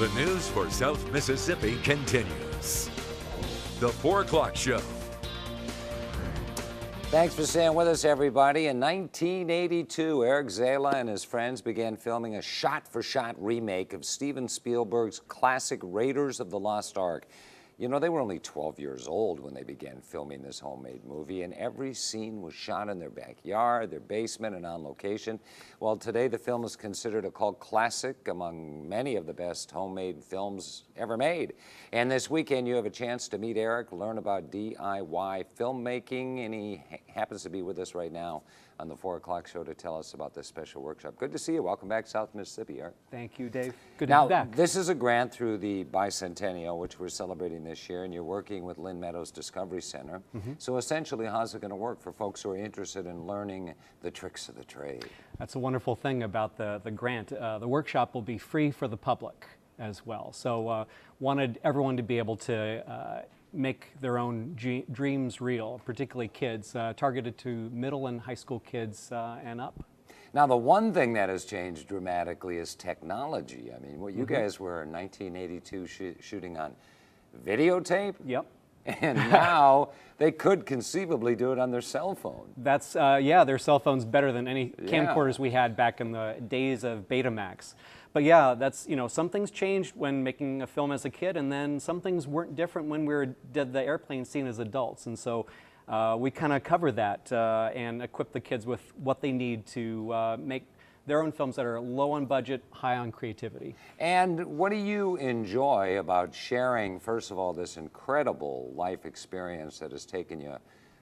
The news for South Mississippi continues. The 4 o'clock show. Thanks for staying with us, everybody. In 1982, Eric Zala and his friends began filming a shot-for-shot remake of Steven Spielberg's classic Raiders of the Lost Ark. You know, they were only 12 years old when they began filming this homemade movie, and every scene was shot in their backyard, their basement, and on location. Well, today the film is considered a cult classic among many of the best homemade films ever made. And this weekend you have a chance to meet Eric, learn about DIY filmmaking, and he happens to be with us right now on the 4 o'clock show to tell us about this special workshop. Good to see you. Welcome back, South Mississippi, Eric. Thank you, Dave. Good to be back. Now, this is a grant through the bicentennial, which we're celebrating this year, and you're working with Lynn Meadows Discovery Center. So essentially, how's it going to work for folks who are interested in learning the tricks of the trade? That's a wonderful thing about the grant. The workshop will be free for the public as well. So wanted everyone to be able to make their own dreams real, particularly kids, targeted to middle and high school kids and up. Now, the one thing that has changed dramatically is technology. I mean, what you guys were in 1982 shooting on videotape? Yep. And now they could conceivably do it on their cell phone. That's, yeah, their cell phone's better than any camcorders we had back in the days of Betamax. But yeah, that's, you know, some things changed when making a film as a kid, and then some things weren't different when we did the airplane scene as adults. And so we kind of cover that and equip the kids with what they need to make their own films that are low on budget, high on creativity. And what do you enjoy about sharing, first of all, this incredible life experience that has taken you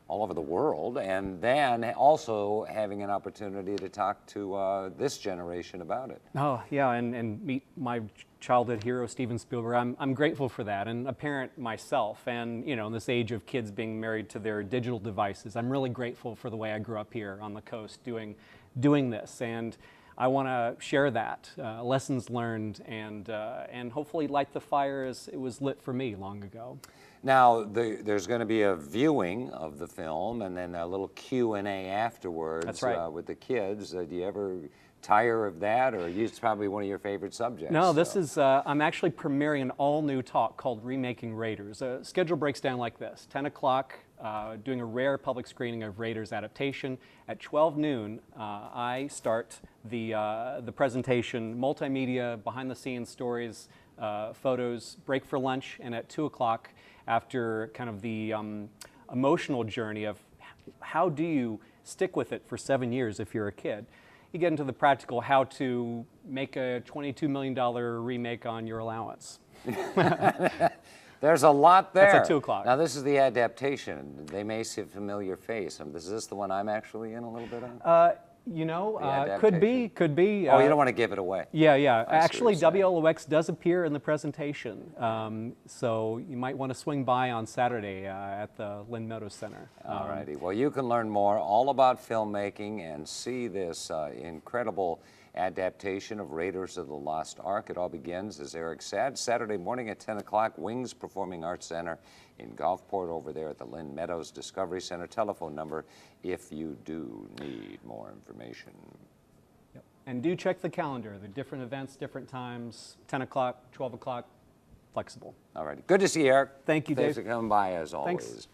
all over the world, and then also having an opportunity to talk to this generation about it? Oh, yeah, and meet my childhood hero, Steven Spielberg. I'm grateful for that, and a parent myself, and you know, in this age of kids being married to their digital devices, I'm really grateful for the way I grew up here on the coast doing this, and I want to share that, lessons learned, and hopefully light the fire as it was lit for me long ago. Now, there's going to be a viewing of the film and then a little Q&A afterwards. That's right. With the kids. Do you ever tire of that, or it's probably one of your favorite subjects? No, this is, I'm actually premiering an all-new talk called Remaking Raiders. Schedule breaks down like this: 10 o'clock, doing a rare public screening of Raiders adaptation. At 12 noon, I start the presentation, multimedia, behind-the-scenes stories, photos, break for lunch, and at 2 o'clock, after kind of the emotional journey of how do you stick with it for 7 years if you're a kid, you get into the practical how to make a $22 million remake on your allowance. There's a lot there. That's at 2 o'clock. Now, this is the adaptation. They may see a familiar face. Is this the one I'm actually in a little bit on? You know, could be. Oh, you don't want to give it away. Yeah. Actually, WLOX does appear in the presentation, so you might want to swing by on Saturday at the Lynn Meadows Center. All righty. Well, you can learn more all about filmmaking and see this incredible adaptation of Raiders of the Lost Ark. It all begins, as Eric said, Saturday morning at 10 o'clock, Wings Performing Arts Center in Gulfport, over there at the Lynn Meadows Discovery Center. Telephone number if you do need more information. Yep. And do check the calendar. The different events, different times, 10 o'clock, 12 o'clock, flexible. All righty. Good to see you, Eric. Thank you, Dave. Thanks for coming by, as always. Thanks.